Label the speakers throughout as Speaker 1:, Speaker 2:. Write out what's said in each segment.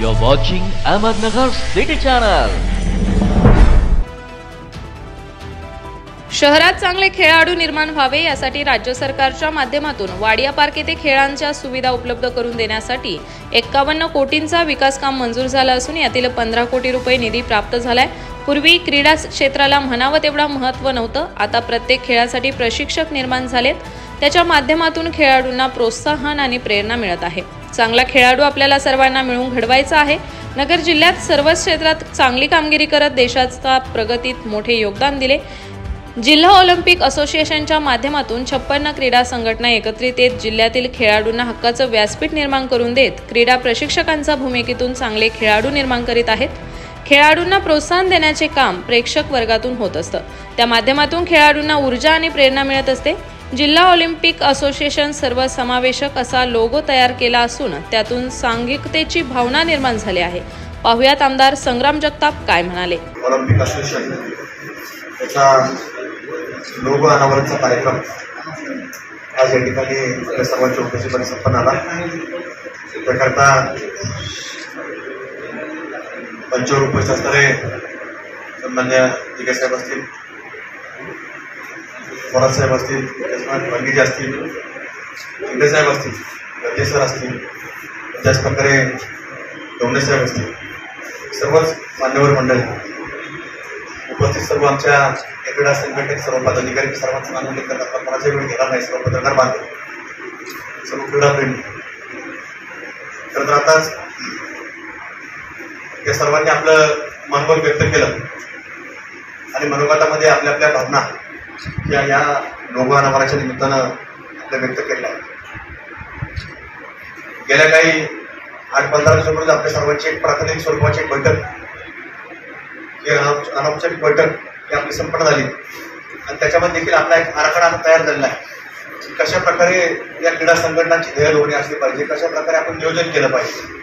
Speaker 1: You're watching Ahmednagar City Channel.
Speaker 2: शहरात चांगले खेळाडू निर्माण व्हावे यासाठी राज्य सरकारच्या माध्यमातून वाडिया पार्क येथे खेळांच्या सुविधा उपलब्ध करून देण्यासाठी 51 कोटींचा विकास काम मंजूर झाला असून यातील 15 कोटी रुपये निधी प्राप्त झालाय। पूर्वी क्रीडा क्षेत्राला म्हणावं तेवढा महत्त्व नव्हतं, आता प्रत्येक खेळासाठी प्रशिक्षक निर्माण झालेत। त्याच्या माध्यमातून खेळाडूंना प्रोत्साहन आणि प्रेरणा मिळत आहे। चांगला खेळाडू आपल्याला सर्वांना मिळून घडवायचा आहे। नगर जिल्ह्यात सर्वच क्षेत्रात चांगली कामगिरी करत देशाच्या प्रगतीत मोठे योगदान दिले। जिल्हा ऑलिम्पिक असोसिएशनच्या माध्यमातून 56 क्रीडा संघटना एकत्रित येत जिल्ह्यातील खेळाडूंना हक्काचं व्यासपीठ निर्माण करून देत क्रीडा प्रशिक्षकांच्या भूमिकेतून चांगले खेळाडू निर्माण करीत आहेत। खेळाडूंना प्रोत्साहन देण्याचे काम प्रेक्षक वर्गातून होत असतं। त्या माध्यमातून खेळाडूंना ऊर्जा आणि प्रेरणा मिळत असते। जिल्हा ऑलिम्पिक असोसिएशन सर्वसमावेशक असा लोगो तयार केला असून त्यातून सांघिकतेची भावना निर्माण झाली आहे। पाहुयात आमदार संग्राम जगताप काय म्हणाले।
Speaker 3: ऑलिम्पिक असोसिएशन त्याचा लोगो अनावरणचा कार्यक्रम आज या ठिकाणी आपल्या सर्वांच्या उपस्थितीमध्ये संपन्न आला। त्याकरता मंचावर उपस्थित असणारे सन्मान्य दिग्गज साहेब असतील, थोरात साहेब असतील, वंगीजी असतील, शिंदे साहेब असतील, गद्दे सर असतील, त्याच प्रकारे डोंगरे साहेब असतील, सर्वच मान्यवर मंडळी उपस्थित, सर्व आमच्या क्रीडा संघटनेचे सर्व पदाधिकारी, सर्वांचं मान उल्लेख करतात, पण माझा वेळ घेणार नाही। सर्व पत्रकार बांधव, सर्व क्रीडाप्रेमी, तर आताच या सर्वांनी आपलं मनोगत व्यक्त केलं आणि मनोगतामध्ये आपल्या आपल्या भावना या लोगो अनावरणाच्या निमित्तानं आपल्या व्यक्त केल्या आहेत। गेल्या काही 8-15 दिवसापूर्वी आपल्या सर्वांची एक प्राथमिक स्वरूपाची एक बैठक, अनौपचारिक बैठक ही आपली संपन्न झाली आणि त्याच्यामध्ये देखील आपला एक आराखडा तयार झालेला आहे। कशा प्रकारे या क्रीडा संघटनांची ध्येय धोरणे असली पाहिजे, कशा प्रकारे आपण नियोजन केलं पाहिजे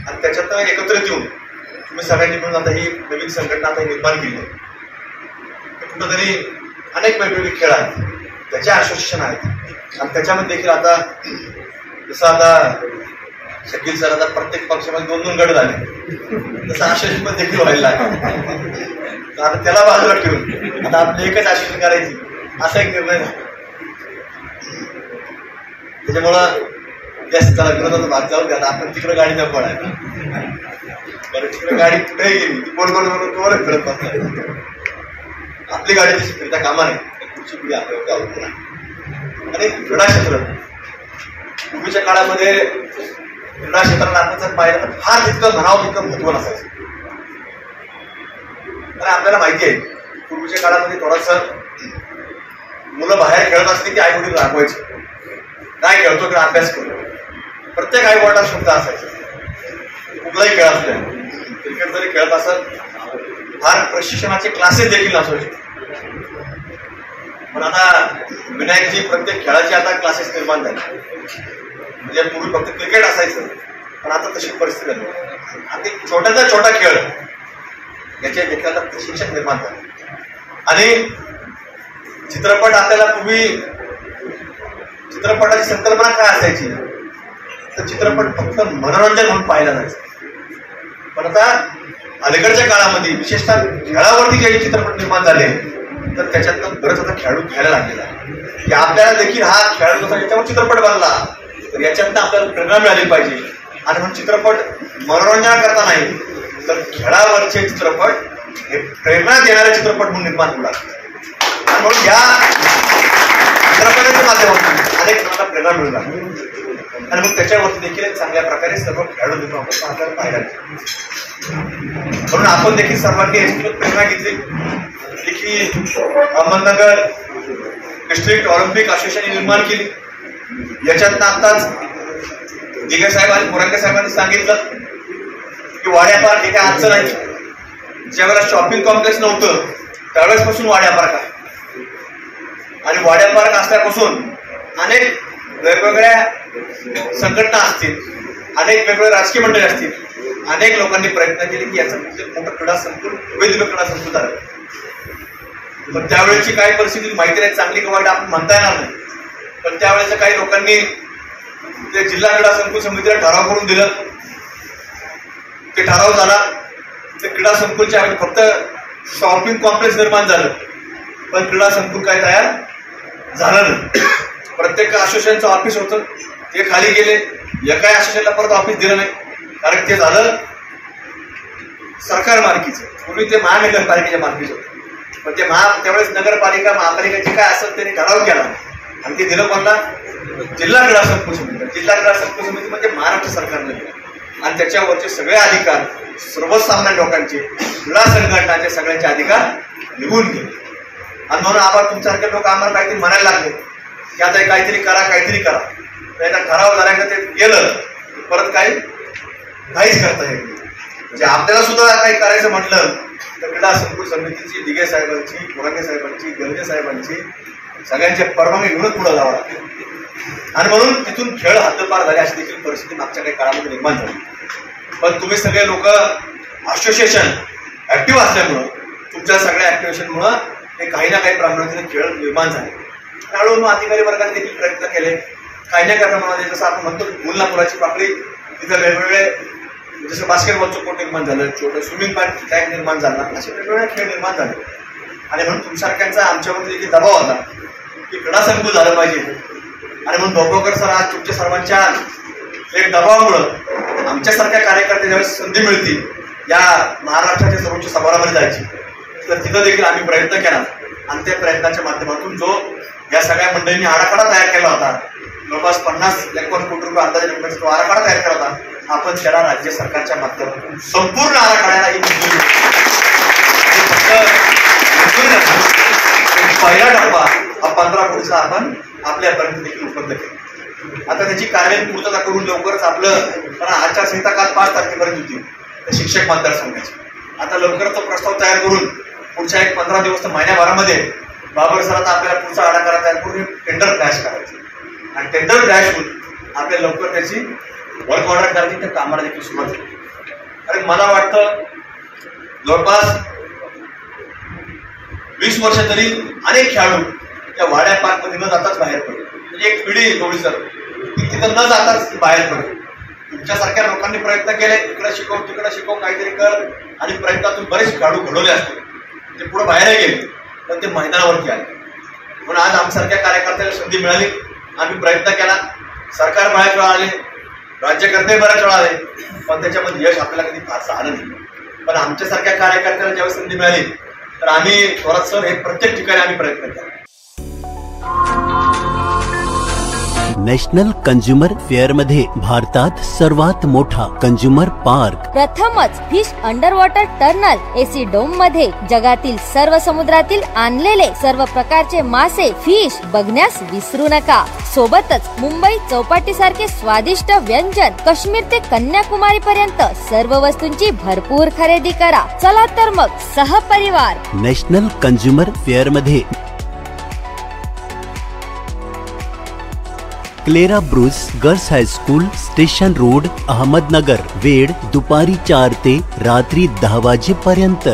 Speaker 3: आणि त्याच्यात एकत्रित येऊन तुम्ही सगळ्यांनी मिळून आता ही नवीन संघटना आता निर्माण केली आहे। कुठंतरी अनेक वेगवेगळे खेळ आहेत, त्याचे असोसिएशन आहेत आणि त्याच्यामध्ये देखील आता जसं आता शकील सर आता प्रत्येक पक्षामध्ये 2-2 गट झाले, तसं असोसिएशन देखील व्हायला लागले। आता त्याला बाजूला ठेवून आता आपली एकच असोसिएशन करायची असा एक निर्णय झाला। त्याच्यामुळं जास्त त्याला विरोधाचा भाग जाऊ द्या, आपण तिकडे गाडी न पडायला, कारण तिकडे गाडी कुठेही गेली ती गोल गोल गोल गोल फिरत बसणार। आपली गाडी तशी फिरता कामा नये, पुढची पिढी आपल्याला आवडते आणि क्रीडा क्षेत्र पूर्वीच्या काळामध्ये क्रीडा क्षेत्राला आपण जर पाहिलं तर फार तितकं म्हणावं तितकं महत्व नसायचं। आणि आपल्याला माहिती आहे पूर्वीच्या काळामध्ये थोडंसं मुलं बाहेर खेळत असली की आई वडील रागवायचे, नाही खेळतो किंवा अभ्यास करतो। प्रत्येक आई वडिलांना शब्द असायचा, कुठलाही खेळ असल्या, क्रिकेट जरी खेळत असत फार प्रशिक्षणाचे क्लासेस देखील असायचे। पण आता विनायकजी प्रत्येक खेळाचे आता क्लासेस निर्माण झाले। म्हणजे पूर्वी फक्त क्रिकेट असायचं, पण आता तशी परिस्थिती झाली। आता छोट्याचा छोटा खेळ याचे देखील आता प्रशिक्षण निर्माण झाले। आणि चित्रपट आपल्याला पूर्वी चित्रपटाची संकल्पना काय असायची तर चित्रपट फक्त मनोरंजन म्हणून पाहिला जायचं, पण आता अलीकडच्या काळामध्ये विशेषतः खेळावरती जे चित्रपट निर्माण झाले तर त्याच्यातनं बरंच आता खेळाडू घ्यायला लागलेला आहे की आपल्याला देखील हा खेळाडू जसा याच्यावर चित्रपट बनला तर याच्यातनं आपल्याला प्रेरणा मिळाली पाहिजे। आणि म्हणून चित्रपट मनोरंजनाकरता नाही तर खेळावरचे चित्रपट हे प्रेरणा देणारे चित्रपट म्हणून निर्माण होऊ लागले आणि म्हणून या चित्रपटाच्या माध्यमातून अनेक जणांना प्रेरणा मिळू लागली आणि मग त्याच्यावरती देखील चांगल्या प्रकारे सर्व खेळाडू निर्माण होतात आपल्याला पाहायला मिळाले। म्हणून आपण देखील सर्वांनी याची प्रेरणा घेतली की अहमदनगर डिस्ट्रिक्ट ऑलिम्पिक असोसिएशन निर्माण केली। याच्यातनं आताच दिग्गज साहेब आणि मोरंगे साहेबांनी सांगितलं की वाड्या पार्क हे काय आजचं नाही, ज्यावेळेला शॉपिंग कॉम्प्लेक्स नव्हतं त्यावेळेसपासून वाड्या पार्क आहे आणि वाड्या पार्क असल्यापासून अनेक वेगवेगळ्या संघटना असतील, अनेक वेगवेगळे राजकीय मंडळी असतील, अनेक लोकांनी प्रयत्न केले की याचं मोठं क्रीडा संकुल वेगवेगळं क्रीडा संकुल झालं। पण त्यावेळेची काय परिस्थिती माहिती नाही, चांगली किंवा वाईट आपण म्हणता येणार नाही, पण त्यावेळेच्या काही लोकांनी ते जिल्हा क्रीडा संकुल समितीला ठराव करून दिलं ते ठराव झाला. ते क्रीडा संकुलच्या फक्त शॉपिंग कॉम्प्लेक्स निर्माण झालं, पण क्रीडा संकुल काय तयार झालं नाही. प्रत्येक असोसिएशनचं ऑफिस होतं, ते खाली गेले. एकाही असोसिएशनला परत ऑफिस दिलं नाही, कारण ते झालं सरकार मालकीचं. पूर्वी ते महानगरपालिकेच्या मालकीचं होतं, पण ते त्यावेळेस नगरपालिका महापालिका जे काय असेल त्यांनी ठराव केला आणि ते दिलं कोणला? जिल्हा क्रीडा संकुल समिती. जिल्हा क्रीडा संकुल समिती म्हणजे महाराष्ट्र सरकारने दिलं आणि त्याच्यावरचे सगळे अधिकार सर्वसामान्य लोकांचे, क्रीडा संघटनाचे सगळ्यांचे अधिकार निघून गेले. आणि म्हणून आम्हाला तुमच्यासारखे लोक आम्हाला काहीतरी म्हणायला लागले की आता काहीतरी करा, काहीतरी करा. त्याचा ठराव झाला का ते गेलं, परत काही काहीच करता येत नाही. म्हणजे आपल्याला सुद्धा काही करायचं म्हटलं तर क्रीडा संकुल समितीची, दिघे साहेबांची, कोराके साहेबांची, गंजे साहेबांची सगळ्यांच्या परवानगी घेऊनच पुढे जावं लागेल. आणि म्हणून तिथून खेळ हद्दपार झाले अशी देखील परिस्थिती मागच्या काही काळामध्ये निर्माण झाली. पण तुम्ही सगळे लोक असोसिएशन ऍक्टिव्ह असल्यामुळं, तुमच्या सगळ्या ऍक्टिव्हेशनमुळं हे काही ना काही प्रमाणात खेळ निर्माण झाले. हळूहळू अधिकारी वर्गाने देखील प्रयत्न केले. काही ना काही प्रमाणामध्ये जसं आपण म्हणतो मुलापुराची पाकळी, तिथं वेगवेगळे जसं बास्केटबॉलचं कोर्ट निर्माण झालं, छोटं स्विमिंग टँक निर्माण झाला, असे वेगवेगळे खेळ निर्माण झाले. आणि म्हणून तुमच्यासारख्यांचा आमच्यावरती देखील दबाव होता की क्रीडा संकुल झालं पाहिजे. आणि म्हणून भोपळकर सर आज तुमच्या सर्वांच्या एक दबावामुळं आमच्यासारख्या कार्यकर्ते ज्यावेळेस संधी मिळतील या महाराष्ट्राच्या सर्वोच्च समारंभामध्ये जायची, तर तिथं देखील आम्ही प्रयत्न केला. आणि त्या प्रयत्नाच्या माध्यमातून जो या सगळ्या मंडळींनी आराखडा तयार केला होता, जवळपास 50-51 कोटी रुपये अंदाजे रुपयाचा जो आराखडा तयार केला होता, आपण त्याला राज्य सरकारच्या माध्यमातून संपूर्ण आराखड्याला ही मंजुरी पहिला टप्पा हा 15 कोटीचा आपण आपल्यापर्यंत देखील उपलब्ध केला. आता त्याची कार्यवाही पूर्तता करून लवकरच आपलं आचारसंहिता काल 5 तारखेपर्यंत होती शिक्षक मतदारसंघाची. आता लवकरच तो प्रस्ताव तयार करून पुढच्या 15 दिवस तर महिन्याभरामध्ये बाबर सर आता आपल्याला पुढचा आराखडा तयार करून टेंडर क्रॅश करायचं आणि टेंडर क्रॅश होऊन आपल्याला लवकर त्याची वर्क ऑर्डर करायची, त्या कामाला देखील सुरुवात झाली. आणि मला वाटतं जवळपास 20 वर्ष तरी अनेक खेळाडू त्या वाड्या पार्कमध्ये न जाताच बाहेर पडले. म्हणजे एक पिढी थोडी सर ती तिथं न जाताच बाहेर पडली. तुमच्यासारख्या लोकांनी प्रयत्न केले, इकडे शिकव तिकडे शिकव, काहीतरी कर, आणि प्रयत्नातून बरेच खेळाडू घडवले असते. ते पुढे बाहेर गेले पण ते मैदानावरती आले. म्हणून आज आमच्यासारख्या कार्यकर्त्याला संधी मिळाली, आम्ही प्रयत्न केला. सरकार बऱ्याच वेळा आले, राज्यकर्ते बऱ्याच वेळा आले, पण त्याच्यामध्ये यश आपल्याला कधी फारसं आलं नाही. पण आमच्यासारख्या कार्यकर्त्याला ज्यावेळेस संधी मिळाली तर आम्ही थोरात सर हे प्रत्येक ठिकाणी आम्ही प्रयत्न केला.
Speaker 4: नॅशनल कंझ्युमर फेअर मध्ये भारतात सर्वात मोठा कंझ्युमर पार्क,
Speaker 5: प्रथमच fish underwater tunnel AC dome मध्ये जगातील सर्व समुद्रातील आणलेले सर्व प्रकारचे मासे, फिश बघण्यास विसरू नका. सोबतच मुंबई चौपाटी सारखे स्वादिष्ट व्यंजन, काश्मीर ते कन्याकुमारी पर्यंत सर्व वस्तूंची भरपूर खरेदी करा. चला तर मग सहपरिवार
Speaker 4: नॅशनल कंझ्युमर फेअर मध्ये Clara Bruce girls high school, station road, Ahmednagar. वेळ दुपारी 4 ते रात्री 10 वाजेपर्यंत.